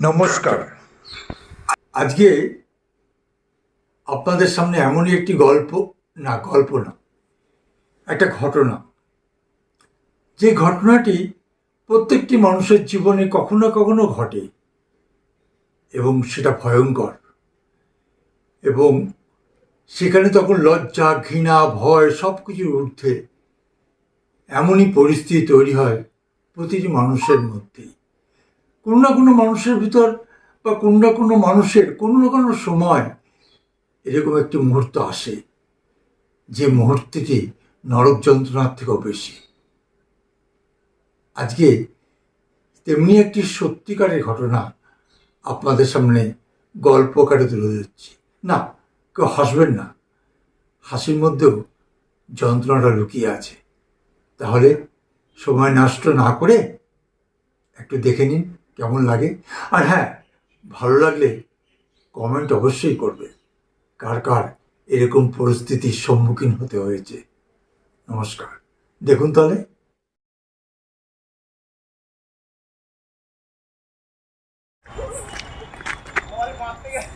নমস্কার। আজকে আপনাদের সামনে এমনই একটি গল্প না একটা ঘটনা, যে ঘটনাটি প্রত্যেকটি মানুষের জীবনে কখনো কখনো ঘটে এবং সেটা ভয়ঙ্কর, এবং সেখানে তখন লজ্জা, ঘৃণা, ভয় সব কিছুর ঊর্ধ্বে এমনই পরিস্থিতি তৈরি হয় প্রতিটি মানুষের মধ্যেই। কোনো না কোনো মানুষের ভিতর বা কোনো না কোনো মানুষের কোনো না কোনো সময় এরকম একটি মুহূর্ত আসে, যে মুহূর্তটি নরক যন্ত্রণার থেকেও বেশি। আজকে তেমনি একটি সত্যিকারের ঘটনা আপনাদের সামনে গল্প আকারে তুলে ধরছি। না, কেউ হাসবেন না, হাসির মধ্যেও যন্ত্রণাটা লুকিয়ে আছে। তাহলে সময় নষ্ট না করে একটু দেখে নিন কেমন লাগে। আর হ্যাঁ, ভালো লাগলে কমেন্ট অবশ্যই করবে কার কার এরকম পরিস্থিতির সম্মুখীন হতে হয়েছে। নমস্কার, দেখুন তাহলে।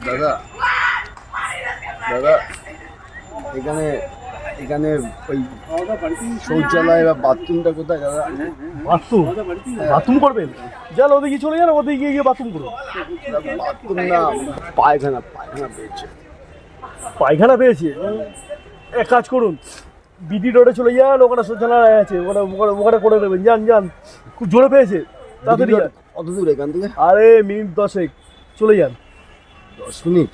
দাদা দাদা এখানে এখানে ওই শৌচালয় বা বাথরুমটা কোথায় দাদা? বাথরুম করবেন? যান ওদিকে চলে যান, ওদিকে গিয়ে বাথরুম করুন। বাথরুম না, পায়খানা পেয়েছে। পায়খানা পেয়েছে? এক কাজ করুন, বিডি রোডে চলে যান, ওখানে শৌচালয় আছে, ওখানে করে দেবেন। যান যান, খুব জোরে পেয়েছে, তাড়াতাড়ি যান। কত দূর এখান থেকে? আরে মিনিট 10 চলে যান। 10 মিনিট?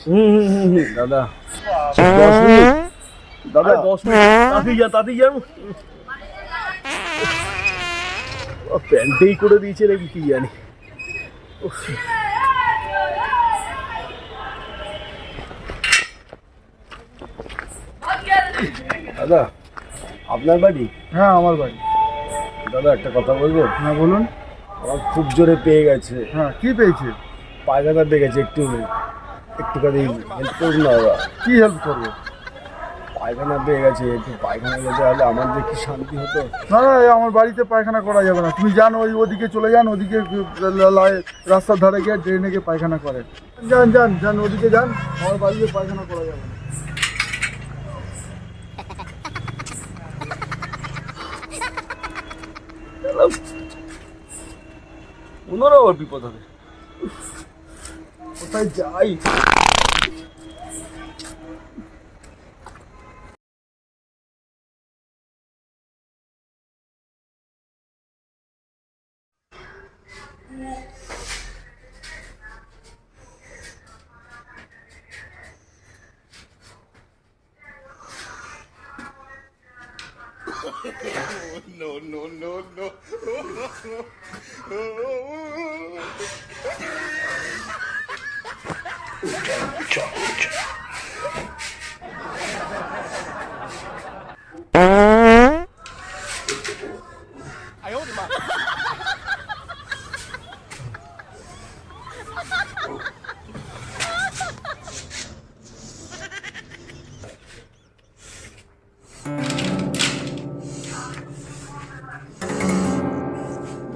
দাদা 10 মিনিট দাদা, 10 মিনিট, তাড়াতাড়ি যান। প্যান্টেই করে দিয়েছে নাকি কি জানি। দাদা আপনার বাড়ি? হ্যাঁ আমার বাড়ি। দাদা একটা কথা বলবো? হ্যাঁ বলুন। আমার খুব জোরে পেয়ে গেছে। হ্যাঁ, কি পেয়েছে? পায়খানা পেয়ে গেছে, একটুখানি হেল্প করুন না দাদা। কি হেল্প করবো? পায়খানা পেয়ে গেছে, একটু পায়খানা যেতে হলে আমার যে কি শান্তি হতো। না না, আমার বাড়িতে পায়খানা করা যাবে না। তুমি যান, ওদিকে চলে যান, ওদিকে রাস্তার ধারে গিয়ে ড্রেনে গিয়ে পায়খানা করে। যান যান যান, ওদিকে যান, আমার বাড়িতে পায়খানা করা যাবে না। ওনারও আবার বিপদ হবে। কোথায় যাই?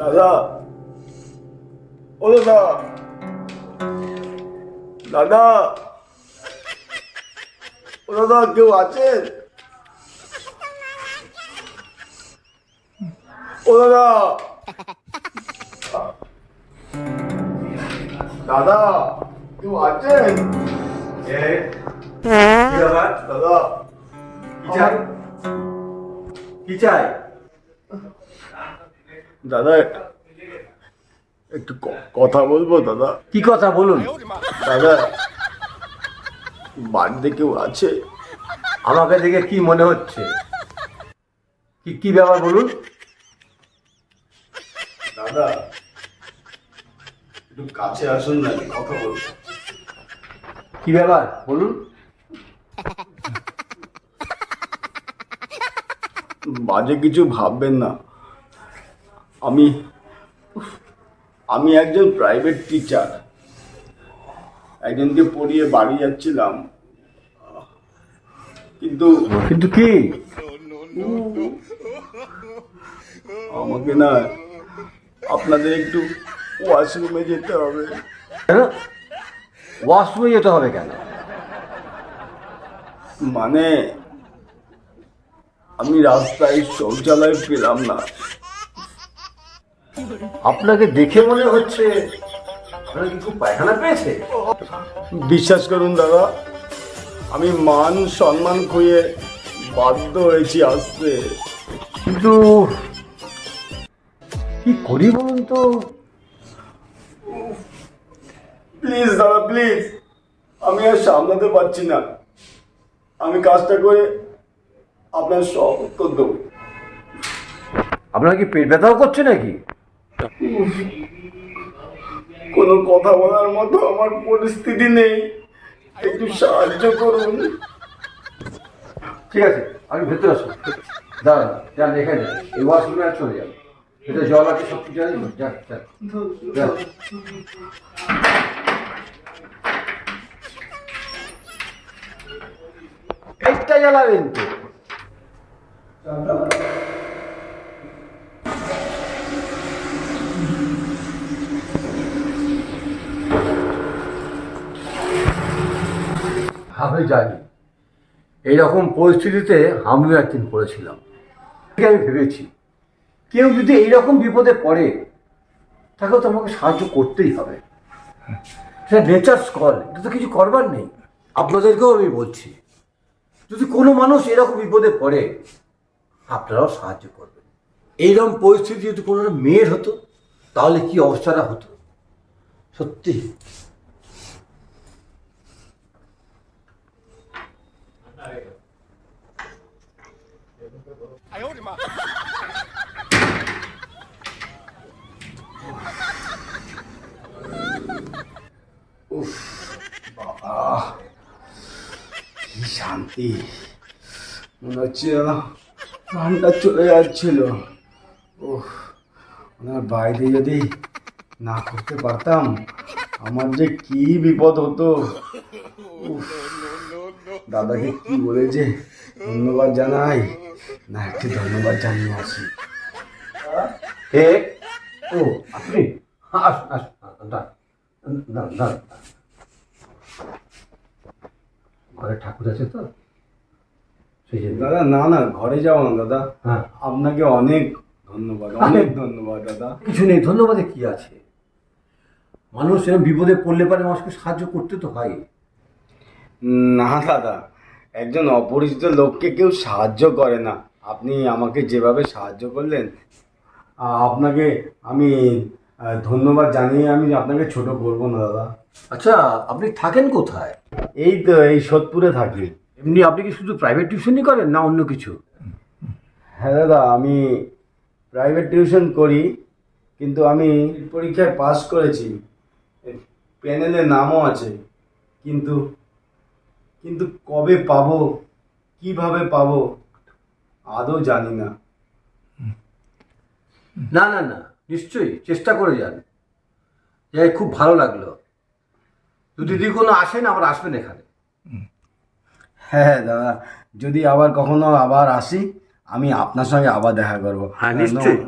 দাদা, ও দাদা, দাদা, ও দাদা, কেউ আছেন? ও দাদা, দাদা, কেউ আছেন? দাদা, কি চাই? দাদা একটু কথা বলবো দাদা? কি কথা বলুন? দাদা বাড়িতে কেউ আছে? আমাকে দেখে কি মনে হচ্ছে? কি ব্যাপার বলুন? দাদা একটু কাছে আসুন না, কথা বলবো। কি ব্যাপার বলুন? বাজে কিছু ভাববেন না। আমি একজন প্রাইভেট টিচার, একজনকে পড়িয়ে বাড়ি যাচ্ছিলাম, কিন্তু কি আমাকে না আপনাদের একটু ওয়াশরুমে যেতে হবে। কেন ওয়াশরুমে যেতে হবে কেন? মানে আমি রাস্তায় শৌচালয় পেলাম না। আপনাকে দেখে মনে হচ্ছে আপনার কি খুব পায়খানা পেয়েছে। বিশ্বাস করুন দাদা, আমি মান সম্মান খুঁয়ে বাধ্য হয়েছি আসতে। কিন্তু কি করি বলুন তো? প্লিজ দাদা, প্লিজ, আমি আর সামলাতে পারছি না। আমি কাজটা করে আপনার সব উত্তর দেবো। আপনার কি পেট ব্যথাও করছে নাকি? কোনো কথা বলার মতো আমার পরিস্থিতি নেই, একটু সাহায্য করুন। ঠিক আছে, আমি ভেতরে আসুন। দাঁড়ান, যান এখানে, এই ওয়াশরুমে আর চলে যান। ভেতরে জল আছে, সব কিছু আছে, যান যান যান। পেটটা জ্বালাবেন তো। আমি জানি এইরকম পরিস্থিতিতে আমিও একদিন পড়েছিলাম। আমি ভেবেছি কেউ যদি এইরকম বিপদে পড়ে তাকেও তো আমাকে সাহায্য করতেই হবে। সেটা নেচার্স কল, এটা তো কিছু করবার নেই। আপনাদেরকেও আমি বলছি, যদি কোনো মানুষ এরকম বিপদে পড়ে আপনারাও সাহায্য করবেন। এইরকম পরিস্থিতি যদি কোনো মেয়ের হতো তাহলে কি অবস্থাটা হতো সত্যি। কি শান্তি, মনে হচ্ছে যেন প্রাণটা চলে যাচ্ছিল। ওহ, ওনার বাইরে যদি না করতে পারতাম আমার যে কি বিপদ হতো। উফ, দাদাকে কি বলে যে ধন্যবাদ জানাই, না একটু ধন্যবাদ জানিয়ে আসি। কে? ও আপনি? আসুন আসুন, দাঁড়ান। ঘরে ঠাকুর আছে তো সেই জন্য। দাদা না না, ঘরে যাও না দাদা। হ্যাঁ, আপনাকে অনেক ধন্যবাদ, অনেক ধন্যবাদ দাদা। কিছু নেই, ধন্যবাদে কি আছে। মানুষ এরকম বিপদে পড়লে পারে মানুষকে সাহায্য করতে তো হয়। না দাদা, একজন অপরিচিত লোককে কেউ সাহায্য করে না। আপনি আমাকে যেভাবে সাহায্য করলেন, আপনাকে আমি ধন্যবাদ জানিয়ে আমি আপনাকে ছোট করবো না দাদা। আচ্ছা, আপনি থাকেন কোথায়? এই তো এই সোদপুরে থাকি। এমনি আপনি কি শুধু প্রাইভেট টিউশনই করেন না অন্য কিছু? হ্যাঁ দাদা, আমি প্রাইভেট টিউশন করি, কিন্তু আমি পরীক্ষায় পাস করেছি, প্যানেলে নামও আছে, কিন্তু কিন্তু কবে পাবো, কিভাবে পাবো আদৌ জানি না। না না না, নিশ্চয়ই চেষ্টা করে যান। যাই, খুব ভালো লাগলো। যদি কোনো আসেন আবার আসবেন এখানে। হ্যাঁ দাদা, যদি আবার কখনো আবার আসি আমি আপনার সঙ্গে আবার দেখা করবো। হ্যাঁ, নিশ্চয়ই।